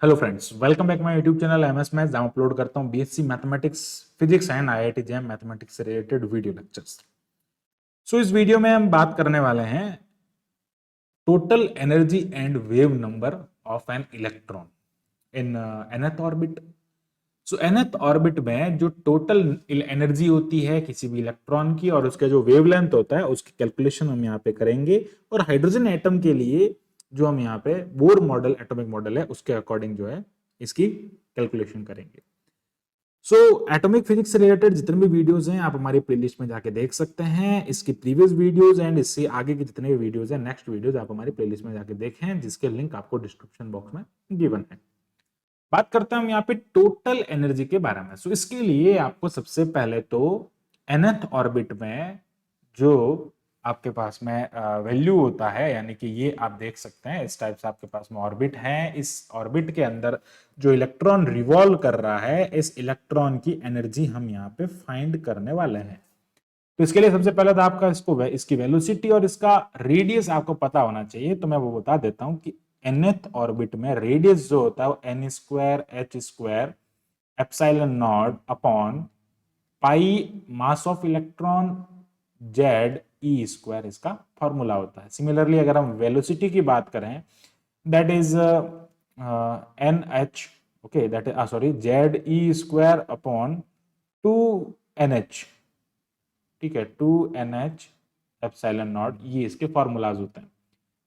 Hello friends, welcome back my YouTube channel MS maths, जहां upload करता हूं BSc mathematics, physics and IIT JEE mathematics से related video lectures. इस video में हम बात करने वाले हैं total energy and wave number of an electron in nth orbit. nth orbit में जो टोटल एनर्जी होती है किसी भी इलेक्ट्रॉन की और उसका जो वेवलेंथ होता है उसकी कैलकुलेशन हम यहाँ पे करेंगे। और हाइड्रोजन एटम के लिए जो हम यहाँ पे बोर मॉडल एटॉमिक मॉडल है उसके अकॉर्डिंग जो है इसकी कैलकुलेशन करेंगे। एटॉमिक फिजिक्स से रिलेटेड जितने भी वीडियोस हैं आप हमारी प्लेलिस्ट में जाके देख सकते हैं। इसकी प्रीवियस वीडियोस एंड इससे आगे के जितने भी वीडियोस हैं, नेक्स्ट वीडियोस आप हमारी प्लेलिस्ट में जाके देखें, जिसके लिंक आपको डिस्क्रिप्शन बॉक्स में गिवन है। बात करते हैं हम यहाँ पे टोटल एनर्जी के बारे में। इसके लिए आपको सबसे पहले तो nth ऑर्बिट में जो आपके पास में वैल्यू होता है, यानी कि ये आप देख सकते हैं इस टाइप से आपके पास में ऑर्बिट है। इस ऑर्बिट के अंदर जो इलेक्ट्रॉन रिवॉल्व कर रहा है, इस इलेक्ट्रॉन की एनर्जी हम यहाँ पे फाइंड करने वाले हैं। तो इसके लिए सबसे पहले तो आपका इसकी वेलोसिटी और इसका रेडियस आपको पता होना चाहिए। तो मैं वो बता देता हूं कि nth ऑर्बिट में रेडियस जो होता है वो n square h square epsilon naught upon pi mass of electron Z E square इसका फॉर्मूला होता है। सिमिलरली अगर हम वेलोसिटी की बात करें, that is n h, okay, that is sorry Z E square upon two n h, ठीक है, two n h epsilon naught, ये इसके फॉर्मूलाज होते हैं।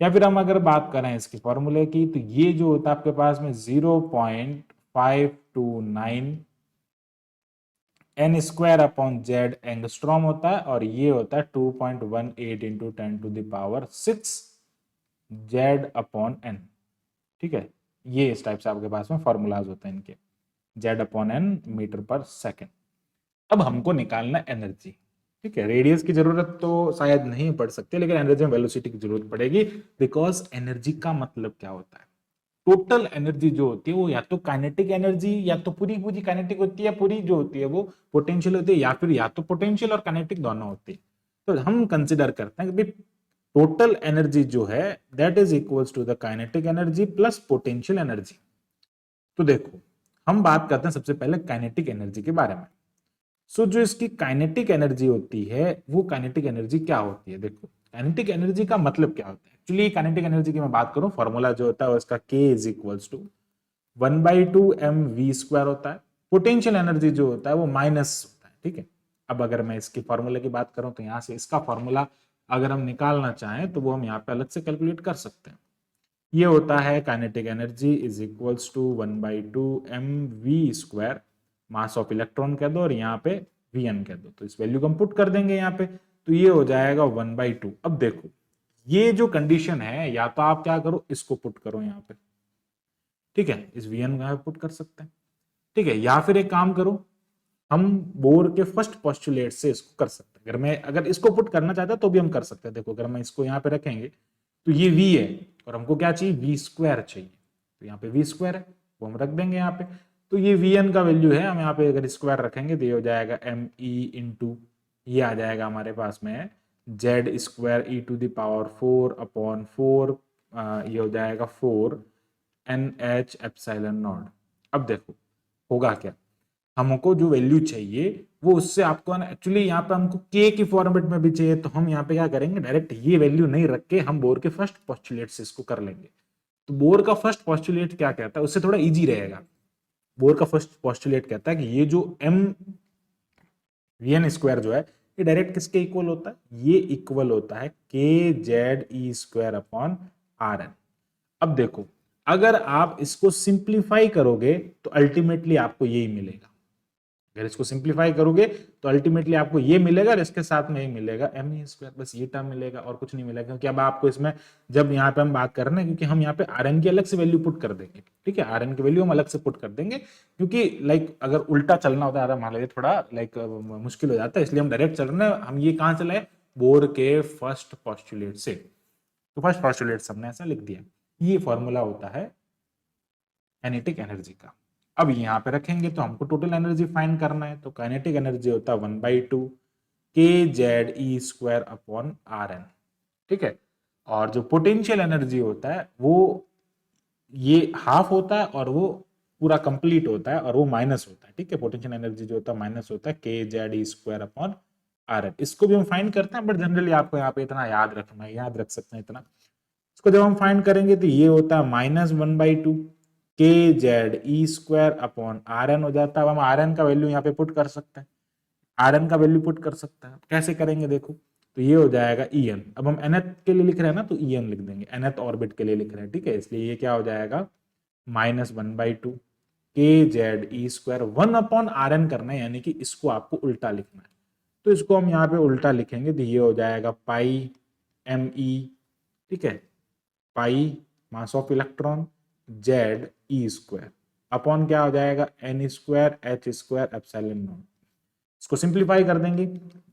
या फिर हम अगर बात करें इसके फॉर्मूले की, तो ये जो होता है आपके पास में 0.529 n square upon Z angstrom होता है, और ये होता है 2.18 इंटू 10⁶ जेड अपॉन एन। ठीक है, ये इस टाइप से आपके पास में फॉर्मूलाज होते हैं इनके, जेड अपॉन एन मीटर पर सेकेंड। अब हमको निकालना एनर्जी। ठीक है, रेडियस की जरूरत तो शायद नहीं पड़ सकती, लेकिन एनर्जी में वेलोसिटी की जरूरत पड़ेगी। बिकॉज एनर्जी का मतलब क्या होता है, टोटल एनर्जी जो होती है वो या तो काइनेटिक एनर्जी, या तो पूरी पूरी काइनेटिक होती है, पूरी जो होती है वो पोटेंशियल होती है, या तो पोटेंशियल और काइनेटिक दोनों होती है। तो हम कंसिडर करते हैं कि टोटल एनर्जी जो है that is equals to the kinetic energy plus potential energy. तो देखो, हम बात करते हैं सबसे पहले काइनेटिक एनर्जी के बारे में। जो इसकी काइनेटिक एनर्जी होती है, वो काइनेटिक एनर्जी क्या होती है, देखो काइनेटिक एनर्जी का मतलब क्या होता है। एक्चुअली काइनेटिक एनर्जी की मैं बात करूं, फॉर्मूला जो होता है उसका K is equals to 1/2 mv² होता है। पोटेंशियल एनर्जी जो होता है वो माइनस होता है। ठीक है, अब अगर मैं इसके फॉर्मूले की बात करूं तो यहां से इसका फॉर्मूला अगर हम निकालना चाहें तो वो हम यहाँ पे अलग से कैलकुलेट कर सकते हैं। ये होता है kinetic energy is equals to 1/2 mv², mass of electron कह दो और यहाँ पे Vn कह दो, तो इस वैल्यू को हम पुट कर देंगे यहाँ पे, तो ये हो जाएगा 1/2। अब देखो, ये जो कंडीशन है, या तो आप क्या करो, इसको पुट करो यहाँ पे, ठीक है, इस Vn को पुट कर सकते हैं, ठीक है, या फिर एक काम करो, हम बोर के फर्स्ट पोस्टुलेट से इसको कर सकते हैं। अगर इसको पुट करना चाहता तो भी हम कर सकते हैं। देखो, अगर मैं इसको यहाँ पे रखेंगे तो ये v है और हमको क्या चाहिए, v² चाहिए, तो यहाँ पे v² है, वो हम रख देंगे यहाँ पे। तो ये Vn का वैल्यू है, हम यहाँ पे अगर स्क्वायर रखेंगे तो ये हो जाएगा me इंटू, ये आ जाएगा हमारे पास में z² e⁴/4, ये हो जाएगा 4 NH एप्सिलॉन नॉट। अब देखो होगा क्या, हमको जो वैल्यू चाहिए वो उससे आपको एक्चुअली यहाँ पे हमको के की फॉर्मेट में भी चाहिए, तो हम यहाँ पे क्या करेंगे, डायरेक्ट ये वैल्यू नहीं रख के हम बोर के फर्स्ट पोस्टुलेट से इसको कर लेंगे। तो बोर का फर्स्ट पोस्टुलेट क्या कहता है, उससे थोड़ा इजी रहेगा। बोर का फर्स्ट पोस्टुलेट कहता है कि ये जो mvn² जो है ये डायरेक्ट किसके इक्वल होता है, ये इक्वल होता है kZe²/Rn। अब देखो, अगर आप इसको सिंप्लीफाई करोगे तो अल्टीमेटली आपको यही मिलेगा। अगर इसको सिंप्लीफाई करोगे तो अल्टीमेटली आपको ये मिलेगा और इसके साथ में ही मिलेगा me², बस ये टर्म मिलेगा और कुछ नहीं मिलेगा। क्योंकि अब आपको इसमें जब यहाँ पे हम बात कर रहे हैं, क्योंकि हम यहाँ पे Rn की अलग से वैल्यू पुट कर देंगे, ठीक है, Rn की वैल्यू हम अलग से पुट कर देंगे, क्योंकि लाइक अगर उल्टा चलना होता है मान लीजिए थोड़ा लाइक मुश्किल हो जाता है, इसलिए हम डायरेक्ट चल रहे हैं। हम ये कहाँ चले, बोर के फर्स्ट पोस्टुलेट से, तो फर्स्ट पोस्टुलेट हमने ऐसा लिख दिया। ये फॉर्मूला होता है काइनेटिक एनर्जी का। अब यहाँ पे रखेंगे तो हमको टोटल एनर्जी फाइंड करना है, तो काइनेटिक एनर्जी होता है 1/2 kZe²/Rn। ठीक है, और जो पोटेंशियल एनर्जी होता है वो ये हाफ होता है और वो पूरा कंप्लीट होता है और वो माइनस होता है, ठीक है। पोटेंशियल एनर्जी जो होता है माइनस होता है के जेड ई स्क्वायर अपॉन आर एन। इसको भी हम फाइंड करते हैं, बट जनरली आपको यहाँ पे इतना याद रखना है, याद रख सकते हैं इतना। इसको जब हम फाइंड करेंगे तो ये होता है -1/2 के जेड ई स्क्वायर अपॉन आर एन हो जाता है। अब हम आर एन का वैल्यू यहाँ पे पुट कर सकते हैं, आर एन का वैल्यू पुट कर सकते हैं। कैसे करेंगे देखो, तो ये हो जाएगा ई एन। अब हम nth के लिए लिख रहे हैं ना, तो ई एन लिख देंगे, nth ऑर्बिट के लिए लिख रहे हैं, ठीक है। इसलिए ये क्या हो जाएगा -1/2 k Z E square 1/Rn करना है, यानी कि इसको आपको उल्टा लिखना है। तो इसको हम यहाँ पे उल्टा लिखेंगे तो ये हो जाएगा पाई एम ई, ठीक है, pi mass of electron Z E square upon क्या हो जाएगा N square H square epsilon naught. इसको सिंप्लीफाई कर देंगे।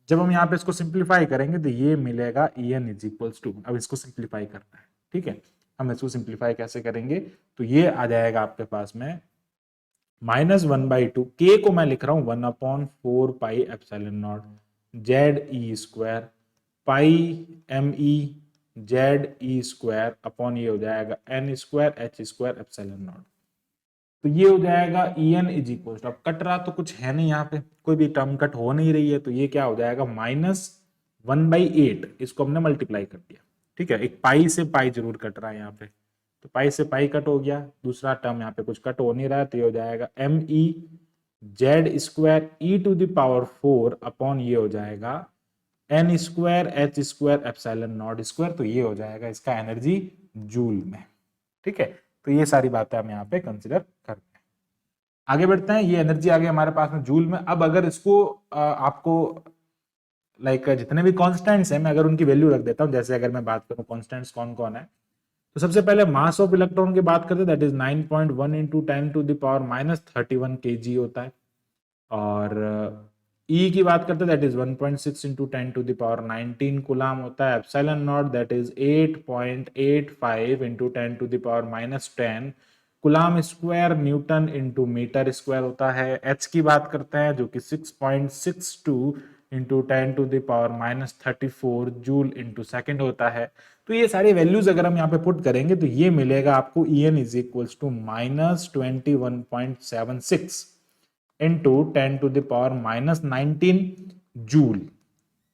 जब हम यहाँ पे इसको सिंप्लीफाई करेंगे तो ये मिलेगा E n is equals to, अब इसको सिंप्लीफाई करना है, ठीक है। हम इसको सिंप्लीफाई कैसे करेंगे, तो ये आ जाएगा आपके पास में -1/2 के को मैं लिख रहा हूं 1/4 पाई एप्सिलॉन नॉट जेड ई square pi m e Z ई स्क्वायर अपॉन ये हो जाएगा N square H square epsilon naught. तो ये हो जाएगा ई एन इज इक्वल, अब कट रहा तो कुछ है नहीं, यहाँ पे कोई भी टर्म कट हो नहीं रही है, तो ये क्या हो जाएगा -1/8। इसको हमने मल्टीप्लाई कर दिया, ठीक है। एक पाई से पाई जरूर कट रहा है यहाँ पे, तो पाई से पाई कट हो गया, दूसरा टर्म यहाँ पे कुछ कट हो नहीं रहा है, तो ये हो जाएगा m e Z square e to the power 4 upon ये हो जाएगा N square H square epsilon naught square. तो ये हो जाएगा इसका एनर्जी जूल में, ठीक है। तो ये सारी बातें हम यहाँ पे कंसिडर करते हैं। आगे बढ़ते हैं, ये एनर्जी आ गई हमारे पास में जूल में। अब अगर इसको आपको लाइक जितने भी कॉन्स्टेंट्स हैं, मैं अगर उनकी वैल्यू रख देता हूं, जैसे अगर मैं बात करूं कॉन्स्टेंट्स कौन कौन है, तो सबसे पहले मास ऑफ इलेक्ट्रॉन की बात करते हैं, दैट इज 9.1 इंटू 10⁻³ kg होता है। और ई की बात करते हैं, दैट इज 1.6 इंटू 10⁻19 कूलाम होता है। Epsilon naught that is 8.85 into 10⁻10 coulomb square newton into metre square होता है। एच की बात करते हैं जो कि 6.62 इंटू 10⁻34 जूल इंटू सेकेंड होता है। तो ये सारी वैल्यूज अगर हम यहाँ पे पुट करेंगे तो ये मिलेगा आपको E n is equals to -21.76 into 10⁻19 joule.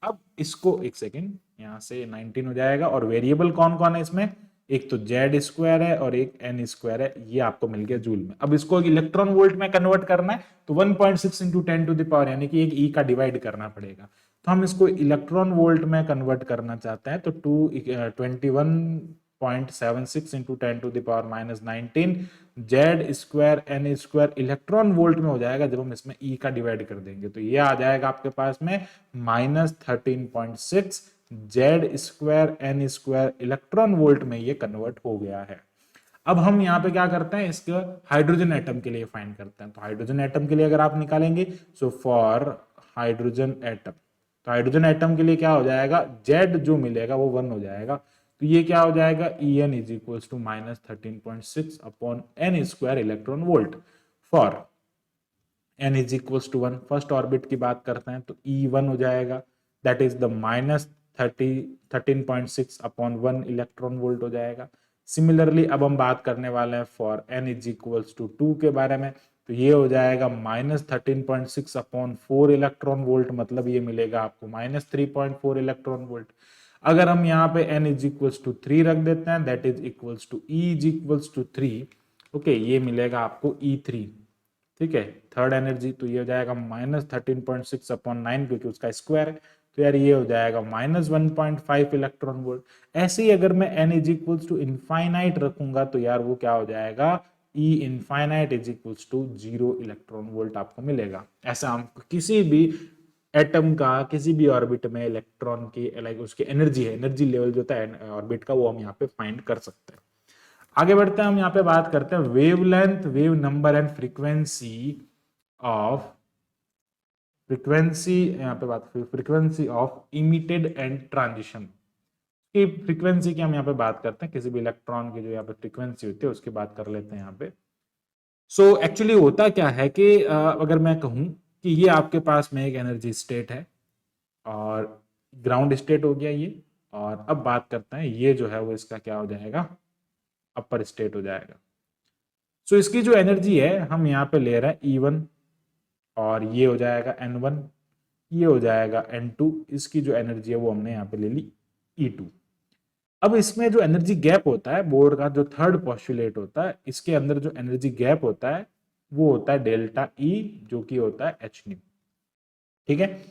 अब इसको एक सेकेंड, यहां से 19 हो जाएगा, और वेरिएबल कौन कौन है इसमें, एक तो जेड स्क्वायर है और एक एन स्क्वायर है, ये आपको मिल गया जूल में। अब इसको इलेक्ट्रॉन वोल्ट में कन्वर्ट करना है, तो 1.6 इंटू 10⁻, यानी कि एक ई का डिवाइड करना पड़ेगा। तो हम इसको इलेक्ट्रॉन वोल्ट में कन्वर्ट करना चाहते हैं, तो 21.76 into 10⁻19 Z square n square electron volt में हो जाएगा जब हम इसमें ई का डिवाइड कर देंगे। तो ये आ जाएगा आपके पास में -13.6 Z square n square electron volt में ये कन्वर्ट हो गया है। अब हम यहाँ पे क्या करते हैं, इसका हाइड्रोजन एटम के लिए फाइंड करते हैं। तो हाइड्रोजन एटम के लिए अगर आप निकालेंगे, सो फॉर हाइड्रोजन एटम, तो हाइड्रोजन एटम के लिए क्या हो जाएगा, जेड जो मिलेगा वो 1 हो जाएगा। तो ये क्या हो जाएगा, E n is equals to -13.6 upon n square electron volt for n is equals to 1। First orbit की बात करते हैं तो ई 1 हो जाएगा, that is the -13.6 upon 1 electron volt हो जाएगा। सिमिलरली अब हम बात करने वाले हैं for n is equals to 2 के बारे में, तो ये हो जाएगा -13.6 अपॉन 4 इलेक्ट्रॉन वोल्ट, मतलब ये मिलेगा आपको -3.4 इलेक्ट्रॉन वोल्ट। अगर हम यहाँ पे n इज इक्वल्स टू 3 रख देते हैं, that is equals to E is equals to 3, okay, ये मिलेगा आपको E3, ठीक है, थर्ड एनर्जी। तो ये हो जाएगा -13.6 अपॉन 9, क्योंकि उसका स्क्वायर है, तो यार ये हो जाएगा -1.5 इलेक्ट्रॉन वोल्ट। ऐसे ही अगर मैं n is equals to infinite रखूंगा तो यार वो क्या हो जाएगा, E infinite is equals to 0 electron volt आपको मिलेगा। ऐसा हम किसी भी एटम का किसी भी ऑर्बिट में इलेक्ट्रॉन की लाइक उसकी एनर्जी है, एनर्जी लेवल जो होता है ऑर्बिट का, वो हम यहाँ पे फाइंड कर सकते हैं। आगे बढ़ते हैं, हम यहाँ पे बात करते हैं wavelength, wave number and frequency of frequency of emitted and transition की फ्रीक्वेंसी की हम यहाँ पे बात करते हैं। किसी भी इलेक्ट्रॉन की जो यहाँ पे फ्रीक्वेंसी होती है उसकी बात कर लेते हैं यहाँ पे। सो एक्चुअली होता क्या है कि अगर मैं कहूँ कि ये आपके पास में एक एनर्जी स्टेट है और ग्राउंड स्टेट हो गया ये, और अब बात करते हैं ये जो है वो इसका क्या हो जाएगा, अपर स्टेट हो जाएगा। सो इसकी जो एनर्जी है हम यहाँ पे ले रहे हैं E1, और ये हो जाएगा N1, ये हो जाएगा N2, इसकी जो एनर्जी है वो हमने यहाँ पे ले ली E2। अब इसमें जो एनर्जी गैप होता है, बोर्ड का जो थर्ड पोस्टुलेट होता है, इसके अंदर जो एनर्जी गैप होता है वो होता है डेल्टा E, जो कि होता है h न्यू। ठीक है,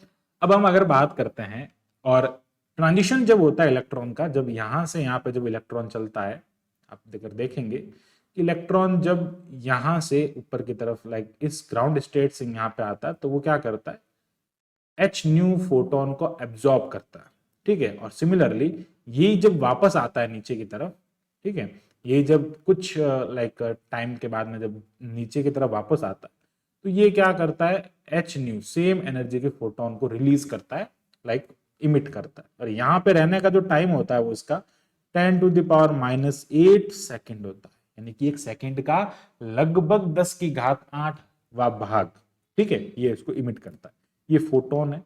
अब हम अगर बात करते हैं, और ट्रांजिशन जब होता है इलेक्ट्रॉन का, जब यहां से यहां पे जब इलेक्ट्रॉन चलता है, आप देखेंगे कि इलेक्ट्रॉन जब यहां से ऊपर की तरफ लाइक इस ग्राउंड स्टेट से यहां पे आता है, तो वो क्या करता है, एच न्यू फोटोन को एब्जॉर्ब करता है। ठीक है, और सिमिलरली ये जब वापस आता है नीचे की तरफ, ठीक है, ये जब कुछ लाइक टाइम के बाद में जब नीचे की तरफ वापस आता है, तो ये क्या करता है, एच न्यू सेम एनर्जी के फोटोन को रिलीज करता है, लाइक इमिट करता है। और यहाँ पे रहने का जो टाइम होता है वो इसका 10⁻⁻8 सेकेंड होता है, यानी कि एक सेकेंड का लगभग 10⁸ भाग। ठीक है, ये इसको इमिट करता है, ये फोटोन है।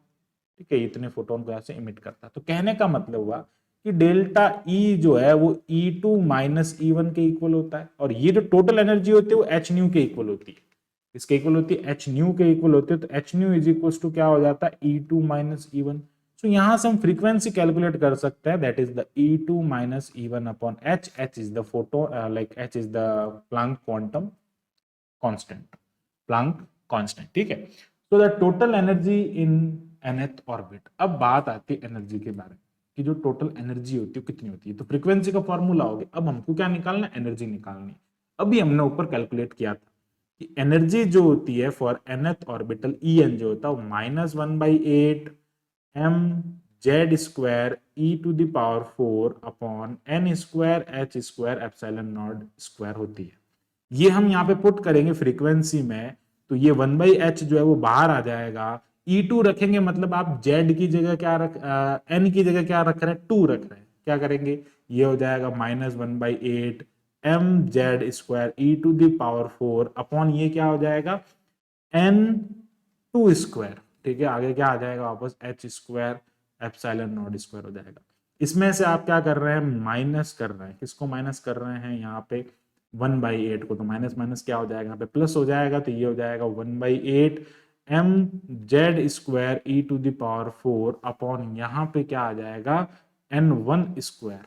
ठीक है, इतने फोटोन को ऐसे इमिट करता है। तो कहने का मतलब हुआ कि डेल्टा ई जो है वो E2 माइनस E1 के इक्वल होता है, और ये जो टोटल एनर्जी होती है वो एच न्यू के इक्वल होती है। इसके इक्वल होती है, एच न्यू के इक्वल होती है। तो h nu is equal to क्या हो जाता है, E2 माइनस E1। सो यहां से हम फ्रीक्वेंसी कैलकुलेट कर सकते हैं, that is the E2 minus E1 upon h. H is the photo like h is the Planck quantum constant, Planck constant. ठीक है, so the total energy in nth orbit. अब बात आती है एनर्जी के बारे में कि जो टोटल एनर्जी होती है कितनी होती है। तो फ्रीक्वेंसी का फॉर्मूला हो गया, अब हमको क्या निकालना है, एनर्जी निकालनी। अभी हमने ऊपर कैलकुलेट किया था कि एनर्जी जो होती है फॉर nth ऑर्बिटल En जो होता है वो -1/8 mz² e⁴ upon n² h² epsilon naught square होती है। ये हम यहाँ पे पुट करेंगे फ्रीक्वेंसी में, तो ये 1/h जो है वो बाहर आ जाएगा। E2 रखेंगे मतलब आप z की जगह क्या n की जगह क्या रख रहे हैं, 2 रख रहे हैं। क्या करेंगे, ये हो जाएगा -1/8 mz² e⁴ अपॉन ये क्या हो जाएगा n2²। ठीक है, आगे क्या आ जाएगा वापस h² एप्सिलॉन नॉट स्क्वायर हो जाएगा। इसमें से आप क्या कर रहे हैं, माइनस कर रहे हैं। किसको माइनस कर रहे हैं, यहाँ पे 1/8 को। तो माइनस माइनस क्या हो जाएगा, यहाँ पे प्लस हो जाएगा। तो ये हो जाएगा 1/8 mz² e⁴ अपॉन यहाँ पे क्या आ जाएगा n1²।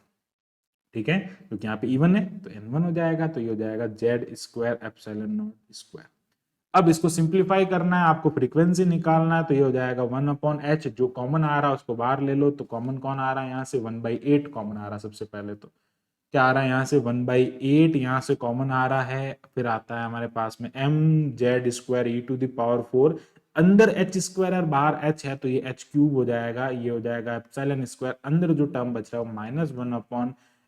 ठीक है, क्योंकि यहाँ पे E1 है तो n1 हो जाएगा। तो ये हो जाएगा z² एप्सिलॉन नॉट स्क्वायर। अब इसको सिंप्लीफाई करना है, आपको फ्रीक्वेंसी निकालना है। तो ये हो जाएगा 1/h, जो कॉमन आ रहा है उसको बाहर ले लो। तो कॉमन कौन आ रहा है यहाँ से, 1/8 कॉमन आ रहा है। सबसे पहले तो क्या आ रहा है यहाँ से 1/8, यहाँ से कॉमन आ रहा है। फिर आता है हमारे पास में mz² e⁴ अंदर h² और बाहर h है तो ये h³ हो जाएगा। ये हो जाएगा एप्सिलॉन स्क्वायर, अंदर जो टर्म बच रहा है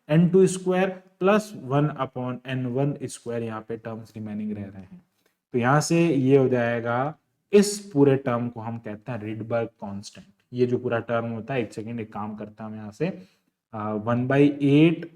-1/n2² प्लस 1/n1²। यहाँ पे टर्म्स रिमेनिंग रह रहे हैं। तो यहाँ से ये हो जाएगा, इस पूरे टर्म को हम कहते हैं रिडबर्ग कांस्टेंट। ये जो पूरा टर्म होता है, एक सेकेंड एक काम करता हूँ यहाँ से, 1/8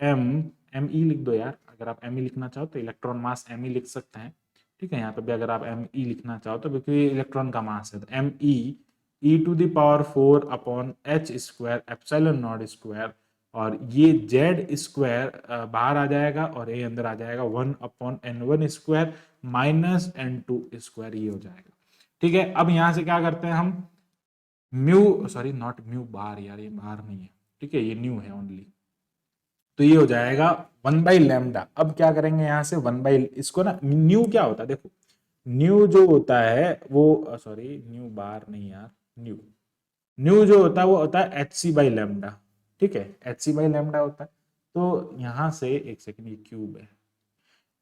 m e लिख दो यार। अगर आप m e लिखना चाहो तो इलेक्ट्रॉन मास m e लिख सकते हैं। ठीक है, यहाँ पे भी अगर आप m e लिखना चाहो तो, क्योंकि इलेक्ट्रॉन का मास है, तो m e e⁴ upon h² epsilon naught square. और ये z² बाहर आ जाएगा और a अंदर आ जाएगा 1/n1² माइनस n2²। ये हो जाएगा। ठीक है, अब यहां से क्या करते हैं हम, mu, sorry not mu bar यार, ये बार नहीं है। ठीक है, ये न्यू है ओनली। तो ये हो जाएगा 1/λ। अब क्या करेंगे यहाँ से 1/, इसको ना न्यू क्या होता है देखो, न्यू जो होता है वो, सॉरी न्यू बार नहीं यार, न्यू न्यू जो होता है वो होता है hc/λ। ठीक है, hc/λ होता है। तो यहाँ से एक सेकंड, ये क्यूब है,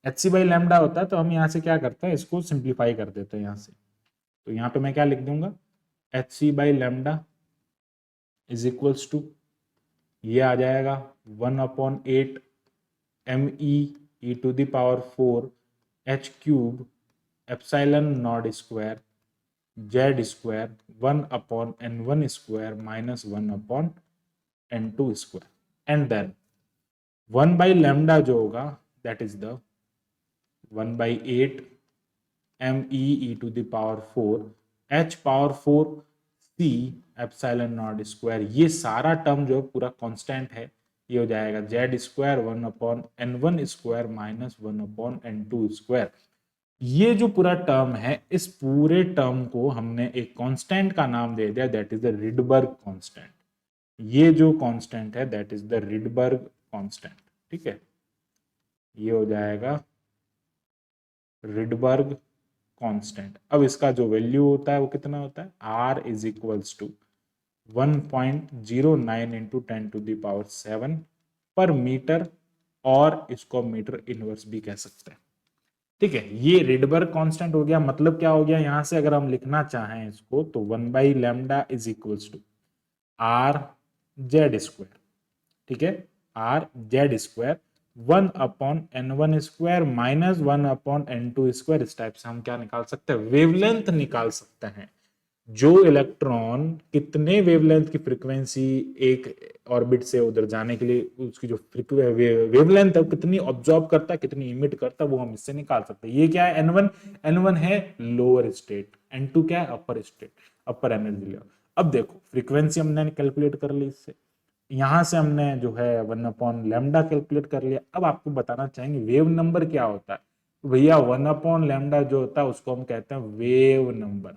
hc/λ होता है। तो हम यहाँ से क्या करते हैं, इसको सिंप्लीफाई कर देते हैं यहाँ से। तो यहाँ पे मैं क्या लिख दूंगा, hc/λ इज इक्वल्स टू, ये आ जाएगा 1/8 me e⁴ h³ epsilon naught square z² 1/n1² minus 1/n2²। And then 1/λ जो होगा that is the 1/8 me e⁴ h⁴ c epsilon naught square. ये सारा टर्म जो है पूरा कांस्टेंट है, ये हो जाएगा Z square 1/n1 square minus 1/n2 square. ये जो पूरा टर्म है, इस पूरे टर्म को हमने एक कांस्टेंट का नाम दे दिया, that is the Rydberg constant. ये जो कांस्टेंट है that is the Rydberg constant, ठीक है। ये हो जाएगा रिडबर्ग कांस्टेंट। अब इसका जो वैल्यू होता है वो कितना होता है, r is equals to 1.09 into 10⁻7 per metre, और इसको मीटर इनवर्स भी कह सकते हैं, ठीक है। ये रिडबर्ग कांस्टेंट हो गया। मतलब क्या हो गया, यहां से अगर हम लिखना चाहें इसको तो 1/λ is equals to r z square, ठीक है, r z square 1/n1 square minus 1/n2 square. इस टाइप से हम क्या निकाल सकते हैं, वेवलेंथ निकाल सकते हैं। जो इलेक्ट्रॉन कितने वेवलेंथ की फ्रीक्वेंसी एक ऑर्बिट से उधर जाने के लिए, उसकी जो वेवलेंथ है कितनी ऑब्जॉर्ब करता है, कितनी इमिट करता है, वो हम इससे निकाल सकते हैं। ये क्या है, n1 है लोअर स्टेट, n2 क्या है अपर स्टेट, अपर एनर्जी लेवल। अब देखो फ्रीक्वेंसी हमने कैलकुलेट कर ली इससे, यहां से हमने जो है 1/λ कैलकुलेट कर लिया। अब आपको बताना चाहेंगे वेव नंबर क्या होता है। तो भैया 1/λ जो होता है उसको हम कहते हैं वेव नंबर।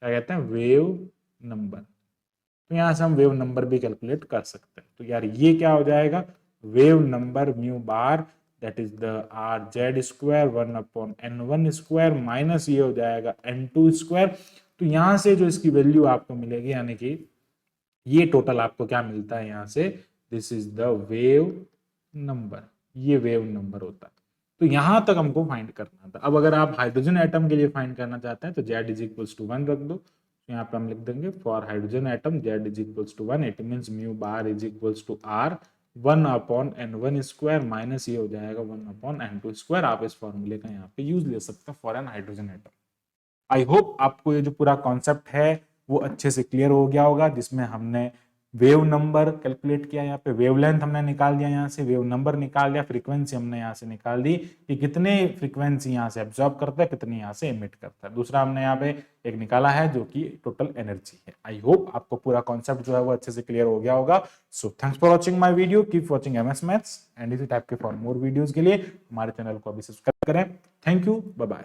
क्या कहते हैं, वेव नंबर। तो यहां से हम वेव नंबर भी कैलकुलेट कर सकते हैं। तो यार ये क्या हो जाएगा, wave number mu bar that is the are Z square 1/n1 square minus ये हो जाएगा n2 स्क्वायर। तो यहां से जो इसकी वैल्यू आपको मिलेगी, यानी कि ये टोटल आपको क्या मिलता है यहाँ से, this is the wave number, ये वेव नंबर होता है। तो यहां तक हमको फाइंड करना था। अब अगर आप हाइड्रोजन एटम के लिए फाइंड करना चाहते हैं तो जेड इज इक्वल्स टू 1 रख दो। तो यहाँ पे हम लिख देंगे for hydrogen atom Z is equals to 1, it means mu bar is equals to r 1/n1 square minus ये हो जाएगा 1/n2 स्क्वायर। आप इस फॉर्मूले का यहाँ पे यूज ले सकते हैं for n hydrogen atom. I hope आपको ये जो पूरा कॉन्सेप्ट है वो अच्छे से क्लियर हो गया होगा, जिसमें हमने वेव नंबर कैलकुलेट किया, यहाँ पे वेवलेंथ हमने निकाल दिया, यहाँ से वेव नंबर निकाल दिया, फ्रीक्वेंसी हमने यहाँ से निकाल दी कि कितने फ्रीक्वेंसी यहाँ से एब्जॉर्ब करता है, कितनी यहाँ से एमिट करता है। दूसरा हमने यहाँ पे एक निकाला है जो कि टोटल एनर्जी है। आई होप आपको पूरा कॉन्सेप्ट जो है वो अच्छे से क्लियर हो गया होगा। So thanks for watching my video, keep watching MS maths and इसी टाइप के फॉर मोर वीडियोज के लिए हमारे चैनल को अभी सब्सक्राइब करें। Thank you, bye bye.